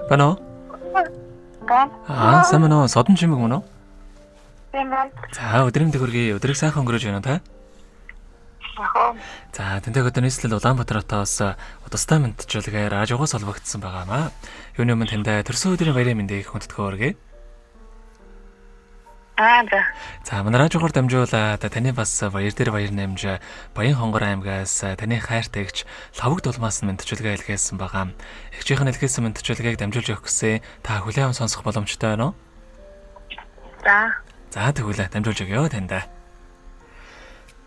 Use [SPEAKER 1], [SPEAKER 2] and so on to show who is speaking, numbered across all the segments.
[SPEAKER 1] Байна уу? Сайн байна уу? Содон чимэг мөн үү?
[SPEAKER 2] Тийм байна.
[SPEAKER 1] За өдрийн төгөргий өдрийг сайхан өнгөрөөж байна та. За тэнтэй өдөр нийслэл Улаанбаатар хотоос удастай мэдчилгээ радиогоос олбогдсон байгаамаа. Юуны өмнө тантай төрсөн өдрийн баярын мэндийг хүндэтгэх өргөе. За манай радиогоор дамжуулаад таны бас баяр дээр баяр нэмж Баян хонгор аймгаас таны хайртайгч Лавг дулмаас нь мэдчилгээ илгээсэн байгаа. Эгчийнхэн илгээсэн мэдчилгээг дамжуулж өгөх гэсэн та хүлээм сонсох боломжтой байна уу? За тэгвэл дамжуулж өгье тандаа.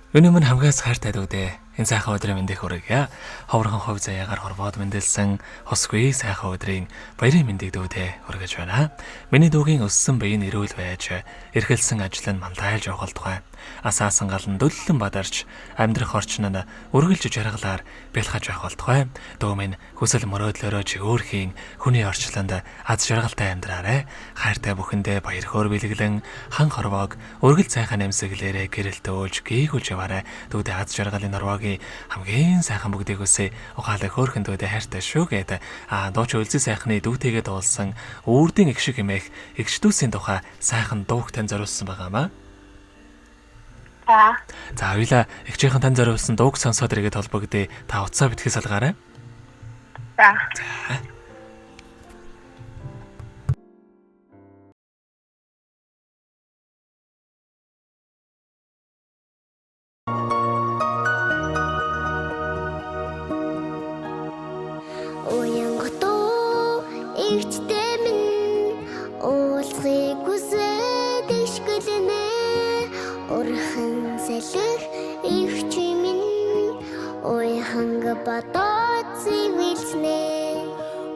[SPEAKER 1] Юуны өмнө хамгаас хайртай дүүдээ. Энэ сайхан өдрийн мэндийг хүргье. Ховрхон хов заяагаар хорвоод мэндэлсэн хосгүй сайхан өдрийн баярын мэндийг дүүдээ хүргэж байна. Миний дүүгийн өссөн биеийн эрүүл байж, эрхэлсэн ажил нь мандайлж явах тухай. Асаасан гал нь дөллөн бадарч, амьдрах орчин нь үргэлж жаргалаар бэлхаж явах тухай. Дүү минь хүсэл мөрөөдлөөрөө чигөөрхийн хүний орчлонд аз жаргалтай амьдраарай. Хайртай бүхэндээ баяр хөөр бэлгэлэн хан хорвоог үргэлж сайхан амьсгалээрээ гэрэлтөөлж гийгүүлж яваарай. Дүүдээ аз жаргалын норвогийн хамгийн сайхан бүгдийг өсөй угаалаа хөөрхөн дүүдээ хайртай шүү гэдэг. Дууч өлзий сайхны дүүтэйгээ дуулсан үрдийн их шиг хэмээх эгчдүүсийн тухай сайхан дууг тань зориулсан байгаамаа. За хоёлаа эгчийнхэн тань зориулсан дууг сонсоод ирэхэд холбогдъё. Та утсаа битгий салгаарай. За.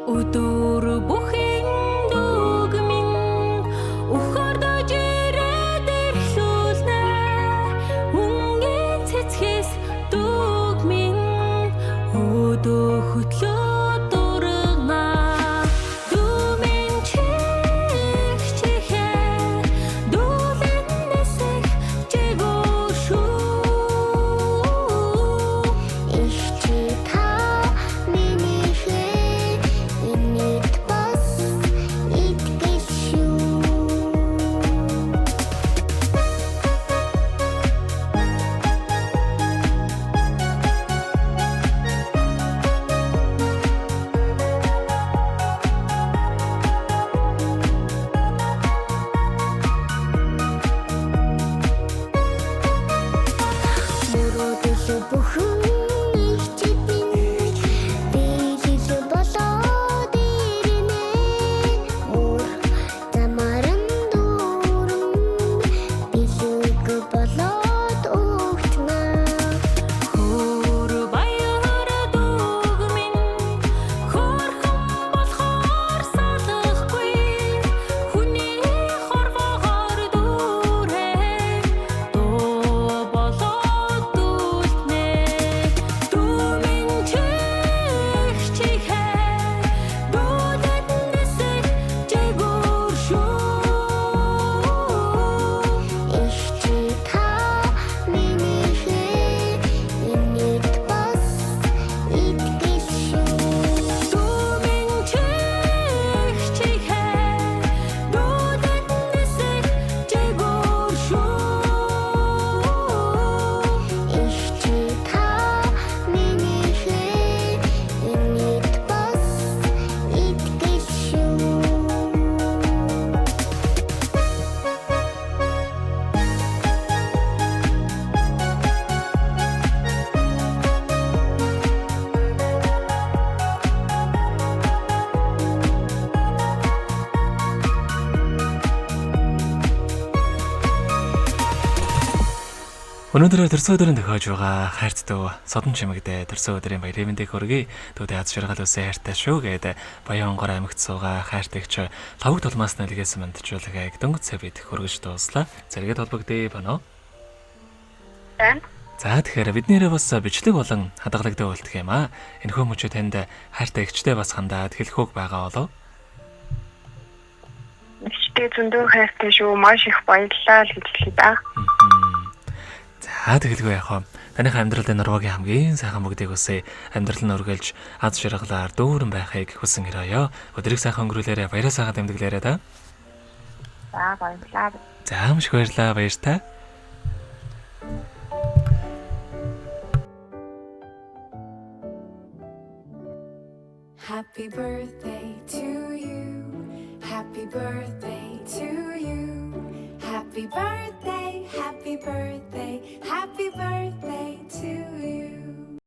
[SPEAKER 3] Өдөр бүхэн дүүг минь ухардаж ирээд ирлүүлнэ. Үнгийн цэцгээс дүүг минь өдөө хөтлөө дургана. Дүү минь чихээ дүүлэнэсэх жигөө шүү. Их чи та миний
[SPEAKER 1] Өнөөдөр төрсөн өдрийн тохиож байгаа хайрт дүү Содон чимэгдээ төрсөн өдрийн баярын мэндийг хүргэе. Дүүдээ аз жаргал өсөө хайртай шүү гэдэг Баян хонгор аймагт суугаа хайртайгч Лавг дулмаас нь илгээсэн мэдчилгээг дөнгөж сая бид хүргэж дууслаа. Зэрэгэд холбогдъё байна уу? За тэгэхээр биднэрээ бас бичлэг болон хадгалагдан үлдэх юм аа. Энэхүү мөчөө танд хайртайгчтэй бас хандаад хэлэхүүг байгаа болов?
[SPEAKER 2] Ичтэй зөндөө хайртай шүү. Маш их баярлалаа л гэж хэлээ да.
[SPEAKER 1] За тэгэлгүй яах вэ? Таних амьдралын нуруугийн хамгийн сайхан бүгдийг үсэ амьдрал нь өргөлж аз жаргалаар дүүрэн байхыг хүсэн өрөөё. Өдрийг сайхан өнгөрүүлээрэ баяраа сайхан тэмдэглээрэ та.
[SPEAKER 2] За баярлалаа.
[SPEAKER 1] За маш их баярлалаа баяр та.
[SPEAKER 3] Happy birthday to you. Happy birthday to you. Happy birthday, happy birthday, happy birthday